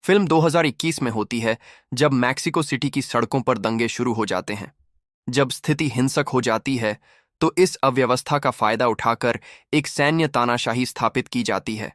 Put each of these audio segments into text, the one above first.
Film 2021 में होती है जब मैक्सिको सिटी की सड़कों पर दंगे शुरू हो जाते हैं। जब स्थिति हिंसक हो जाती है तो इस अव्यवस्था का फायदा उठाकर एक सैन्य तानाशाही स्थापित की जाती है।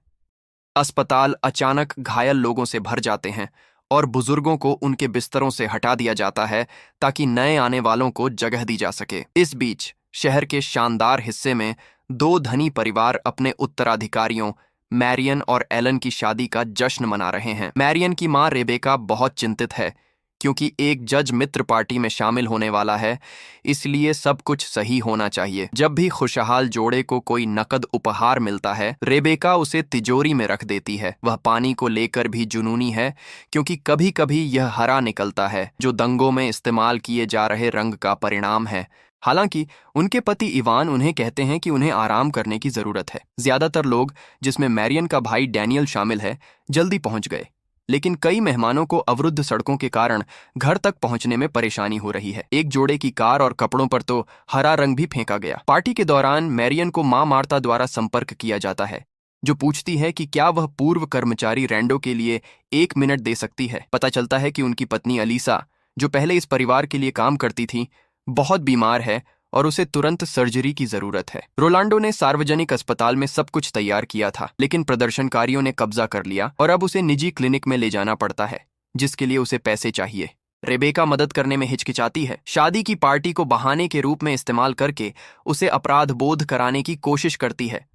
अस्पताल अचानक घायल लोगों से भर जाते हैं और बुजुर्गों को उनके बिस्तरों से हटा दिया जाता है ताकि नए आने वालों को जगह दी जा सके। इस बीच शहर के शानदार हिस्से में दो धनी परिवार अपने उत्तराधिकारियों मैरियन और एलन की शादी का जश्न मना रहे हैं। मैरियन की मां रेबेका बहुत चिंतित है क्योंकि एक जज मित्र पार्टी में शामिल होने वाला है, इसलिए सब कुछ सही होना चाहिए। जब भी खुशहाल जोड़े को कोई नकद उपहार मिलता है, रेबेका उसे तिजोरी में रख देती है। वह पानी को लेकर भी जुनूनी है क्योंकि कभी कभी यह हरा निकलता है, जो दंगों में इस्तेमाल किए जा रहे रंग का परिणाम है। हालांकि उनके पति इवान उन्हें कहते हैं कि उन्हें आराम करने की जरूरत है। ज्यादातर लोग, जिसमें मैरियन का भाई डैनियल शामिल है, जल्दी पहुंच गए, लेकिन कई मेहमानों को अवरुद्ध सड़कों के कारण घर तक पहुंचने में परेशानी हो रही है। एक जोड़े की कार और कपड़ों पर तो हरा रंग भी फेंका गया। पार्टी के दौरान मैरियन को मां मार्ता द्वारा संपर्क किया जाता है, जो पूछती है कि क्या वह पूर्व कर्मचारी रैंडो के लिए 1 मिनट दे सकती है। पता चलता है कि उनकी पत्नी अलीसा, जो पहले इस परिवार के लिए काम करती थी, बहुत बीमार है और उसे तुरंत सर्जरी की जरूरत है। रोलांडो ने सार्वजनिक अस्पताल में सब कुछ तैयार किया था, लेकिन प्रदर्शनकारियों ने कब्जा कर लिया और अब उसे निजी क्लिनिक में ले जाना पड़ता है, जिसके लिए उसे पैसे चाहिए। रेबेका मदद करने में हिचकिचाती है। शादी की पार्टी को बहाने के रूप में इस्तेमाल करके उसे अपराध बोध कराने की कोशिश करती है,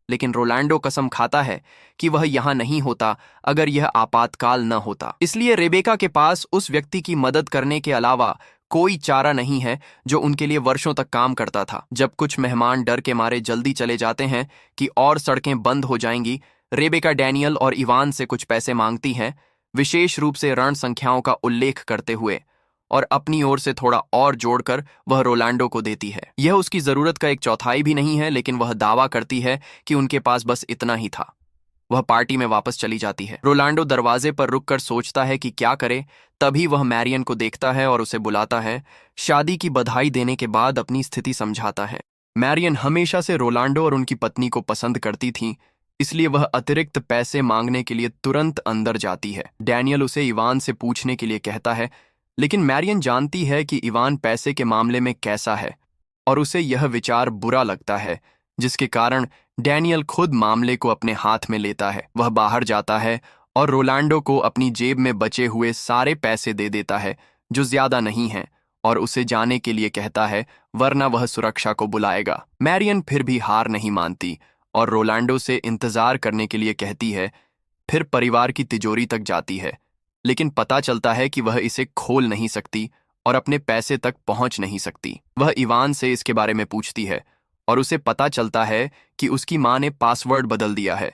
लेकिन रोलांडो कसम खाता है कि वह यहां नहीं होता अगर यह आपातकाल न होता। इसलिए रेबेका के पास उस व्यक्ति की मदद करने के अलावा कोई चारा नहीं है जो उनके लिए वर्षों तक काम करता था। जब कुछ मेहमान डर के मारे जल्दी चले जाते हैं कि और सड़कें बंद हो जाएंगी, रेबेका डैनियल और इवान से कुछ पैसे मांगती हैं, विशेष रूप से ऋण संख्याओं का उल्लेख करते हुए, और अपनी ओर से थोड़ा और जोड़कर वह रोलांडो को देती है। यह उसकी जरूरत का 1/4 भी नहीं है, लेकिन वह दावा करती है कि उनके पास बस इतना ही था। वह पार्टी में वापस चली जाती है। रोलांडो दरवाजे पर रुककर सोचता है कि क्या करे। तभी वह मैरियन को देखता है और उसे बुलाता है। शादी की बधाई देने के बाद अपनी स्थिति समझाता है। मैरियन हमेशा से रोलांडो और उनकी पत्नी को पसंद करती थी, इसलिए वह अतिरिक्त पैसे मांगने के लिए तुरंत अंदर जाती है। डैनियल उसे इवान से पूछने के लिए कहता है, लेकिन मैरियन जानती है कि इवान पैसे के मामले में कैसा है और उसे यह विचार बुरा लगता है, जिसके कारण डैनियल खुद मामले को अपने हाथ में लेता है। वह बाहर जाता है और रोलांडो को अपनी जेब में बचे हुए सारे पैसे दे देता है, जो ज्यादा नहीं है, और उसे जाने के लिए कहता है, वरना वह सुरक्षा को बुलाएगा। मैरियन फिर भी हार नहीं मानती और रोलांडो से इंतजार करने के लिए कहती है। फिर परिवार की तिजोरी तक जाती है, लेकिन पता चलता है कि वह इसे खोल नहीं सकती और अपने पैसे तक पहुंच नहीं सकती। वह इवान से इसके बारे में पूछती है और उसे पता चलता है कि उसकी मां ने पासवर्ड बदल दिया है,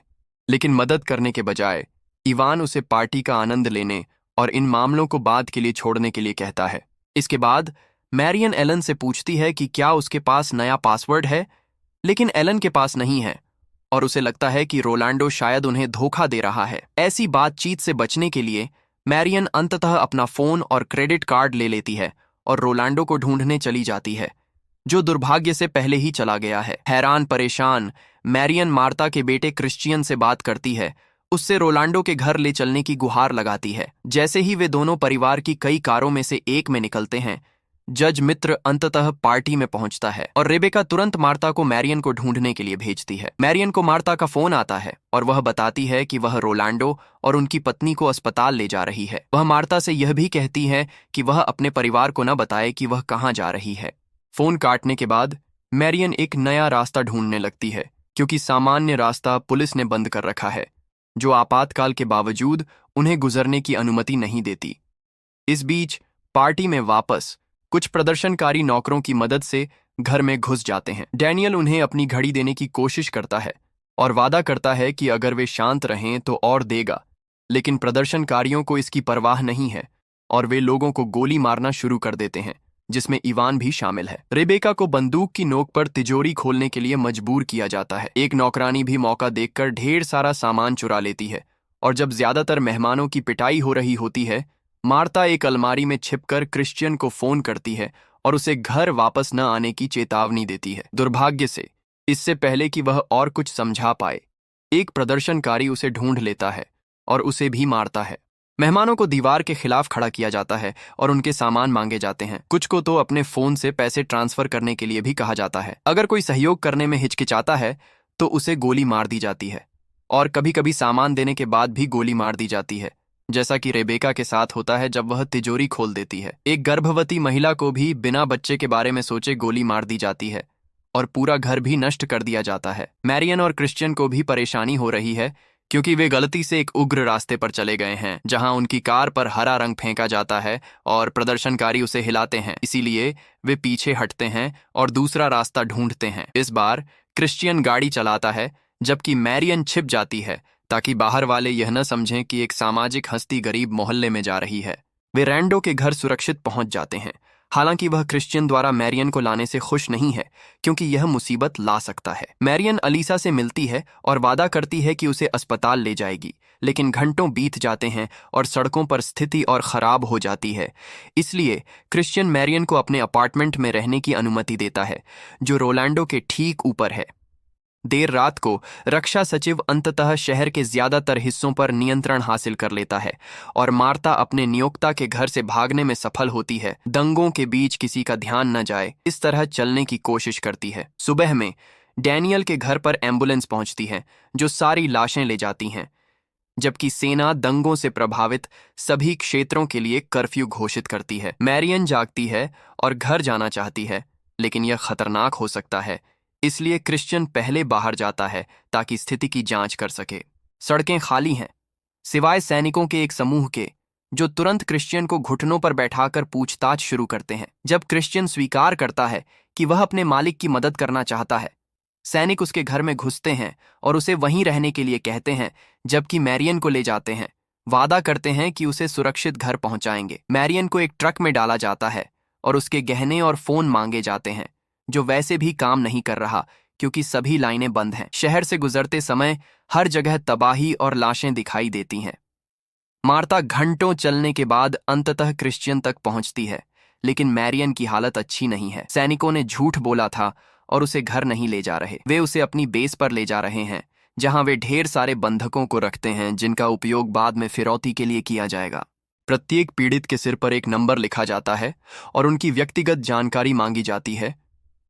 लेकिन मदद करने के बजाय इवान उसे पार्टी का आनंद लेने और इन मामलों को बाद के लिए छोड़ने के लिए कहता है। इसके बाद मैरियन एलन से पूछती है कि क्या उसके पास नया पासवर्ड है, लेकिन एलन के पास नहीं है और उसे लगता है कि रोलांडो शायद उन्हें धोखा दे रहा है। ऐसी बातचीत से बचने के लिए मैरियन अंततः अपना फोन और क्रेडिट कार्ड ले लेती है और रोलांडो को ढूंढने चली जाती है, जो दुर्भाग्य से पहले ही चला गया है। हैरान परेशान मैरियन मार्ता के बेटे क्रिश्चियन से बात करती है, उससे रोलांडो के घर ले चलने की गुहार लगाती है। जैसे ही वे दोनों परिवार की कई कारों में से एक में निकलते हैं, जज मित्र अंततः पार्टी में पहुंचता है और रेबेका तुरंत मार्ता को मैरियन को ढूंढने के लिए भेजती है। मैरियन को मार्ता का फोन आता है और वह बताती है कि वह रोलांडो और उनकी पत्नी को अस्पताल ले जा रही है। वह मार्ता से यह भी कहती है कि वह अपने परिवार को न बताए कि वह कहाँ जा रही है। फोन काटने के बाद मैरियन एक नया रास्ता ढूंढने लगती है, क्योंकि सामान्य रास्ता पुलिस ने बंद कर रखा है, जो आपातकाल के बावजूद उन्हें गुजरने की अनुमति नहीं देती। इस बीच पार्टी में वापस कुछ प्रदर्शनकारी नौकरों की मदद से घर में घुस जाते हैं। डैनियल उन्हें अपनी घड़ी देने की कोशिश करता है और वादा करता है कि अगर वे शांत रहें तो और देगा, लेकिन प्रदर्शनकारियों को इसकी परवाह नहीं है और वे लोगों को गोली मारना शुरू कर देते हैं, जिसमें इवान भी शामिल है। रेबेका को बंदूक की नोक पर तिजोरी खोलने के लिए मजबूर किया जाता है। एक नौकरानी भी मौका देखकर ढेर सारा सामान चुरा लेती है और जब ज्यादातर मेहमानों की पिटाई हो रही होती है, मार्ता एक अलमारी में छिपकर क्रिश्चियन को फोन करती है और उसे घर वापस न आने की चेतावनी देती है। दुर्भाग्य से इससे पहले कि वह और कुछ समझा पाए, एक प्रदर्शनकारी उसे ढूंढ लेता है और उसे भी मारता है। मेहमानों को दीवार के खिलाफ खड़ा किया जाता है और उनके सामान मांगे जाते हैं। कुछ को तो अपने फोन से पैसे ट्रांसफर करने के लिए भी कहा जाता है। अगर कोई सहयोग करने में हिचकिचाता है तो उसे गोली मार दी जाती है, और कभी कभी सामान देने के बाद भी गोली मार दी जाती है, जैसा कि रेबेका के साथ होता है जब वह तिजोरी खोल देती है। एक गर्भवती महिला को भी बिना बच्चे के बारे में सोचे गोली मार दी जाती है और पूरा घर भी नष्ट कर दिया जाता है। मैरियन और क्रिश्चियन को भी परेशानी हो रही है क्योंकि वे गलती से एक उग्र रास्ते पर चले गए हैं जहां उनकी कार पर हरा रंग फेंका जाता है और प्रदर्शनकारी उसे हिलाते हैं। इसीलिए वे पीछे हटते हैं और दूसरा रास्ता ढूंढते हैं। इस बार क्रिश्चियन गाड़ी चलाता है जबकि मैरियन छिप जाती है ताकि बाहर वाले यह न समझें कि एक सामाजिक हस्ती गरीब मोहल्ले में जा रही है। वे रैंडो के घर सुरक्षित पहुंच जाते हैं। हालांकि वह क्रिश्चियन द्वारा मैरियन को लाने से खुश नहीं है क्योंकि यह मुसीबत ला सकता है। मैरियन अलीसा से मिलती है और वादा करती है कि उसे अस्पताल ले जाएगी, लेकिन घंटों बीत जाते हैं और सड़कों पर स्थिति और खराब हो जाती है। इसलिए क्रिश्चियन मैरियन को अपने अपार्टमेंट में रहने की अनुमति देता है, जो रोलैंडो के ठीक ऊपर है। देर रात को रक्षा सचिव अंततः शहर के ज्यादातर हिस्सों पर नियंत्रण हासिल कर लेता है और मार्ता अपने नियोक्ता के घर से भागने में सफल होती है। दंगों के बीच किसी का ध्यान न जाए, इस तरह चलने की कोशिश करती है। सुबह में डैनियल के घर पर एम्बुलेंस पहुंचती है जो सारी लाशें ले जाती हैं, जबकि सेना दंगों से प्रभावित सभी क्षेत्रों के लिए कर्फ्यू घोषित करती है। मैरियन जागती है और घर जाना चाहती है, लेकिन यह खतरनाक हो सकता है, इसलिए क्रिश्चियन पहले बाहर जाता है ताकि स्थिति की जांच कर सके। सड़कें खाली हैं, सिवाय सैनिकों के एक समूह के, जो तुरंत क्रिश्चियन को घुटनों पर बैठाकर पूछताछ शुरू करते हैं। जब क्रिश्चियन स्वीकार करता है कि वह अपने मालिक की मदद करना चाहता है, सैनिक उसके घर में घुसते हैं और उसे वहीं रहने के लिए कहते हैं, जबकि मैरियन को ले जाते हैं। वादा करते हैं कि उसे सुरक्षित घर पहुंचाएंगे। मैरियन को एक ट्रक में डाला जाता है और उसके गहने और फोन मांगे जाते हैं, जो वैसे भी काम नहीं कर रहा क्योंकि सभी लाइनें बंद हैं। शहर से गुजरते समय हर जगह तबाही और लाशें दिखाई देती हैं। मार्ता घंटों चलने के बाद अंततः क्रिश्चियन तक पहुंचती है, लेकिन मैरियन की हालत अच्छी नहीं है। सैनिकों ने झूठ बोला था और उसे घर नहीं ले जा रहे। वे उसे अपनी बेस पर ले जा रहे हैं, जहां वे ढेर सारे बंधकों को रखते हैं जिनका उपयोग बाद में फिरौती के लिए किया जाएगा। प्रत्येक पीड़ित के सिर पर एक नंबर लिखा जाता है और उनकी व्यक्तिगत जानकारी मांगी जाती है।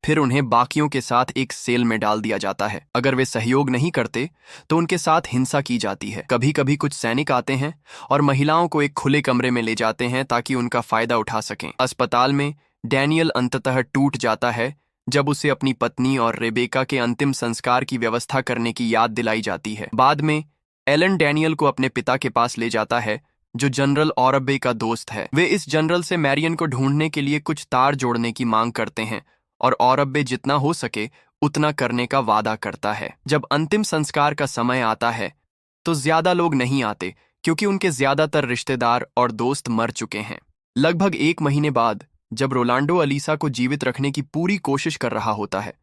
फिर उन्हें बाकियों के साथ एक सेल में डाल दिया जाता है। अगर वे सहयोग नहीं करते तो उनके साथ हिंसा की जाती है। कभी कभी कुछ सैनिक आते हैं और महिलाओं को एक खुले कमरे में ले जाते हैं ताकि उनका फायदा उठा सकें। अस्पताल में डैनियल अंततः टूट जाता है जब उसे अपनी पत्नी और रेबेका के अंतिम संस्कार की व्यवस्था करने की याद दिलाई जाती है। बाद में एलन डैनियल को अपने पिता के पास ले जाता है, जो जनरल ऑरबे का दोस्त है। वे इस जनरल से मैरियन को ढूंढने के लिए कुछ तार जोड़ने की मांग करते हैं और औरबे जितना हो सके उतना करने का वादा करता है। जब अंतिम संस्कार का समय आता है तो ज्यादा लोग नहीं आते क्योंकि उनके ज्यादातर रिश्तेदार और दोस्त मर चुके हैं। लगभग 1 महीने बाद, जब रोलांडो अलीसा को जीवित रखने की पूरी कोशिश कर रहा होता है,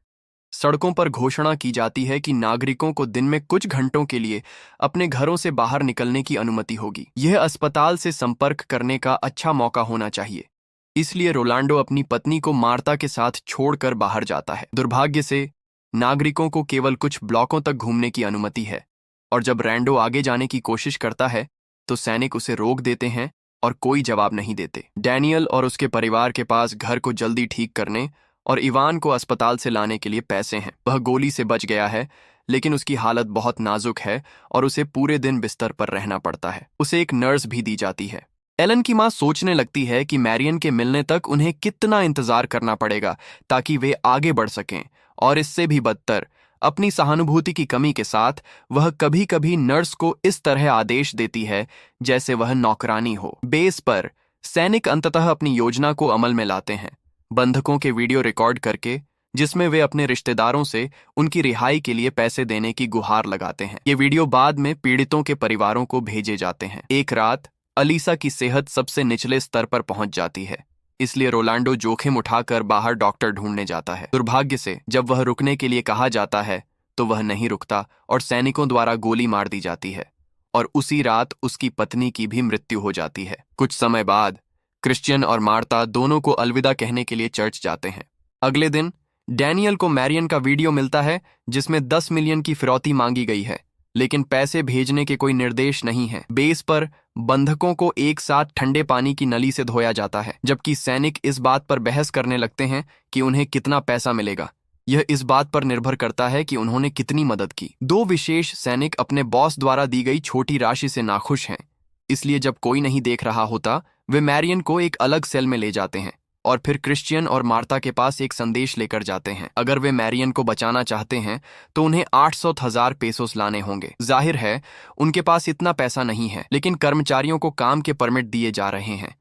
सड़कों पर घोषणा की जाती है कि नागरिकों को दिन में कुछ घंटों के लिए अपने घरों से बाहर निकलने की अनुमति होगी। यह अस्पताल से संपर्क करने का अच्छा मौका होना चाहिए, इसलिए रोलांडो अपनी पत्नी को मार्ता के साथ छोड़कर बाहर जाता है। दुर्भाग्य से नागरिकों को केवल कुछ ब्लॉकों तक घूमने की अनुमति है, और जब रैंडो आगे जाने की कोशिश करता है तो सैनिक उसे रोक देते हैं और कोई जवाब नहीं देते। डैनियल और उसके परिवार के पास घर को जल्दी ठीक करने और इवान को अस्पताल से लाने के लिए पैसे हैं। वह गोली से बच गया है, लेकिन उसकी हालत बहुत नाजुक है और उसे पूरे दिन बिस्तर पर रहना पड़ता है। उसे एक नर्स भी दी जाती है। एलन की मां सोचने लगती है कि मैरियन के मिलने तक उन्हें कितना इंतजार करना पड़ेगा ताकि वे आगे बढ़ सकें, और इससे भी बदतर, अपनी सहानुभूति की कमी के साथ वह कभी कभी नर्स को इस तरह आदेश देती है जैसे वह नौकरानी हो। बेस पर सैनिक अंततः अपनी योजना को अमल में लाते हैं, बंधकों के वीडियो रिकॉर्ड करके, जिसमें वे अपने रिश्तेदारों से उनकी रिहाई के लिए पैसे देने की गुहार लगाते हैं। ये वीडियो बाद में पीड़ितों के परिवारों को भेजे जाते हैं। एक रात अलीसा की सेहत सबसे निचले स्तर पर पहुंच जाती है, इसलिए रोलांडो जोखिम उठाकर बाहर डॉक्टर ढूंढने जाता है। दुर्भाग्य से जब वह रुकने के लिए कहा जाता है तो वह नहीं रुकता और सैनिकों द्वारा गोली मार दी जाती है, और उसी रात उसकी पत्नी की भी मृत्यु हो जाती है। कुछ समय बाद क्रिश्चियन और मार्ता दोनों को अलविदा कहने के लिए चर्च जाते हैं। अगले दिन डैनियल को मैरियन का वीडियो मिलता है जिसमें 10 मिलियन की फिरौती मांगी गई है, लेकिन पैसे भेजने के कोई निर्देश नहीं है। बेस पर बंधकों को एक साथ ठंडे पानी की नली से धोया जाता है, जबकि सैनिक इस बात पर बहस करने लगते हैं कि उन्हें कितना पैसा मिलेगा। यह इस बात पर निर्भर करता है कि उन्होंने कितनी मदद की। दो विशेष सैनिक अपने बॉस द्वारा दी गई छोटी राशि से नाखुश हैं, इसलिए जब कोई नहीं देख रहा होता वे मैरियन को एक अलग सेल में ले जाते हैं और फिर क्रिश्चियन और मार्ता के पास एक संदेश लेकर जाते हैं। अगर वे मैरियन को बचाना चाहते हैं तो उन्हें 800,000 पेसोस लाने होंगे। जाहिर है उनके पास इतना पैसा नहीं है, लेकिन कर्मचारियों को काम के परमिट दिए जा रहे हैं,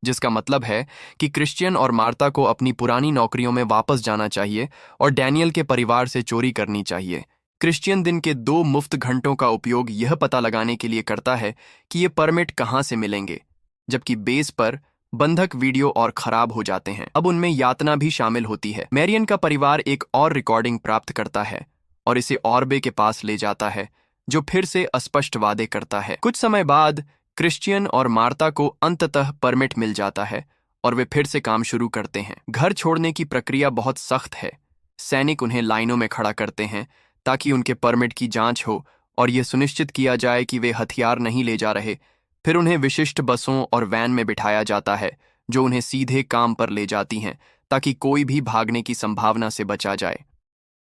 जिसका मतलब है कि क्रिश्चियन और मार्ता को अपनी पुरानी नौकरियों में वापस जाना चाहिए और डैनियल के परिवार से चोरी करनी चाहिए। क्रिश्चियन दिन के 2 मुफ्त घंटों का उपयोग यह पता लगाने के लिए करता है कि ये परमिट कहाँ से मिलेंगे, जबकि बेस पर बंधक वीडियो और खराब हो जाते हैं। अब उनमें यातना भी शामिल होती है। मैरियन का परिवार एक और रिकॉर्डिंग प्राप्त करता है और इसे ऑर्बे के पास ले जाता है, जो फिर से अस्पष्ट वादे करता है। कुछ समय बाद क्रिश्चियन और मार्ता को अंततः परमिट मिल जाता है और वे फिर से काम शुरू करते हैं। घर छोड़ने की प्रक्रिया बहुत सख्त है। सैनिक उन्हें लाइनों में खड़ा करते हैं ताकि उनके परमिट की जांच हो और यह सुनिश्चित किया जाए कि वे हथियार नहीं ले जा रहे। फिर उन्हें विशिष्ट बसों और वैन में बिठाया जाता है जो उन्हें सीधे काम पर ले जाती हैं, ताकि कोई भी भागने की संभावना से बचा जाए।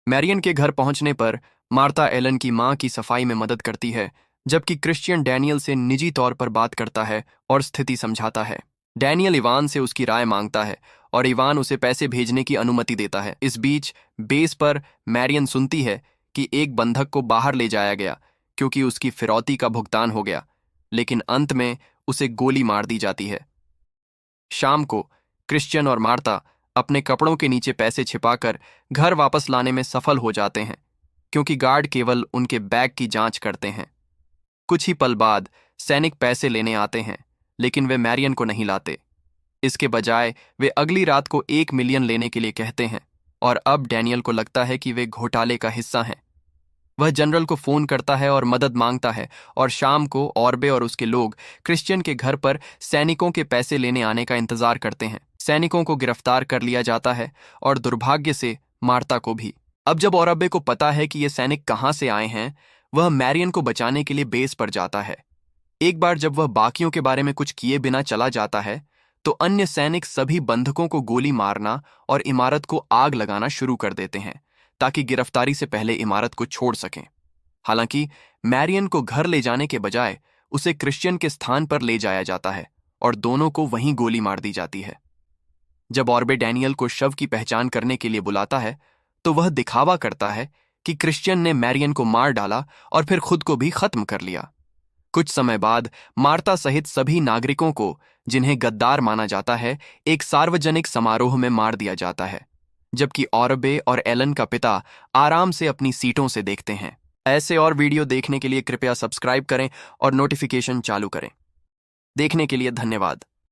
मैरियन के घर पहुंचने पर मार्ता एलन की मां की सफाई में मदद करती है, जबकि क्रिश्चियन डैनियल से निजी तौर पर बात करता है और स्थिति समझाता है। डैनियल इवान से उसकी राय मांगता है और इवान उसे पैसे भेजने की अनुमति देता है। इस बीच बेस पर मैरियन सुनती है कि एक बंधक को बाहर ले जाया गया क्योंकि उसकी फिरौती का भुगतान हो गया, लेकिन अंत में उसे गोली मार दी जाती है। शाम को क्रिश्चियन और मार्ता अपने कपड़ों के नीचे पैसे छिपाकर घर वापस लाने में सफल हो जाते हैं, क्योंकि गार्ड केवल उनके बैग की जांच करते हैं। कुछ ही पल बाद सैनिक पैसे लेने आते हैं, लेकिन वे मैरियन को नहीं लाते। इसके बजाय वे अगली रात को 1 मिलियन लेने के लिए कहते हैं और अब डैनियल को लगता है कि वे घोटाले का हिस्सा हैं। वह जनरल को फोन करता है और मदद मांगता है और शाम को ऑर्बे और उसके लोग क्रिश्चियन के घर पर सैनिकों के पैसे लेने आने का इंतजार करते हैं। सैनिकों को गिरफ्तार कर लिया जाता है और दुर्भाग्य से मार्ता को भी। अब जब ऑर्बे को पता है कि ये सैनिक कहां से आए हैं, वह मैरियन को बचाने के लिए बेस पर जाता है। एक बार जब वह बाकियों के बारे में कुछ किए बिना चला जाता है तो अन्य सैनिक सभी बंधकों को गोली मारना और इमारत को आग लगाना शुरू कर देते हैं ताकि गिरफ्तारी से पहले इमारत को छोड़ सकें। हालांकि मैरियन को घर ले जाने के बजाय उसे क्रिश्चियन के स्थान पर ले जाया जाता है और दोनों को वहीं गोली मार दी जाती है। जब ऑर्बे डैनियल को शव की पहचान करने के लिए बुलाता है तो वह दिखावा करता है कि क्रिश्चियन ने मैरियन को मार डाला और फिर खुद को भी खत्म कर लिया। कुछ समय बाद मार्ता सहित सभी नागरिकों को, जिन्हें गद्दार माना जाता है, एक सार्वजनिक समारोह में मार दिया जाता है, जबकि ऑर्बे और एलन का पिता आराम से अपनी सीटों से देखते हैं। ऐसे और वीडियो देखने के लिए कृपया सब्सक्राइब करें और नोटिफिकेशन चालू करें। देखने के लिए धन्यवाद।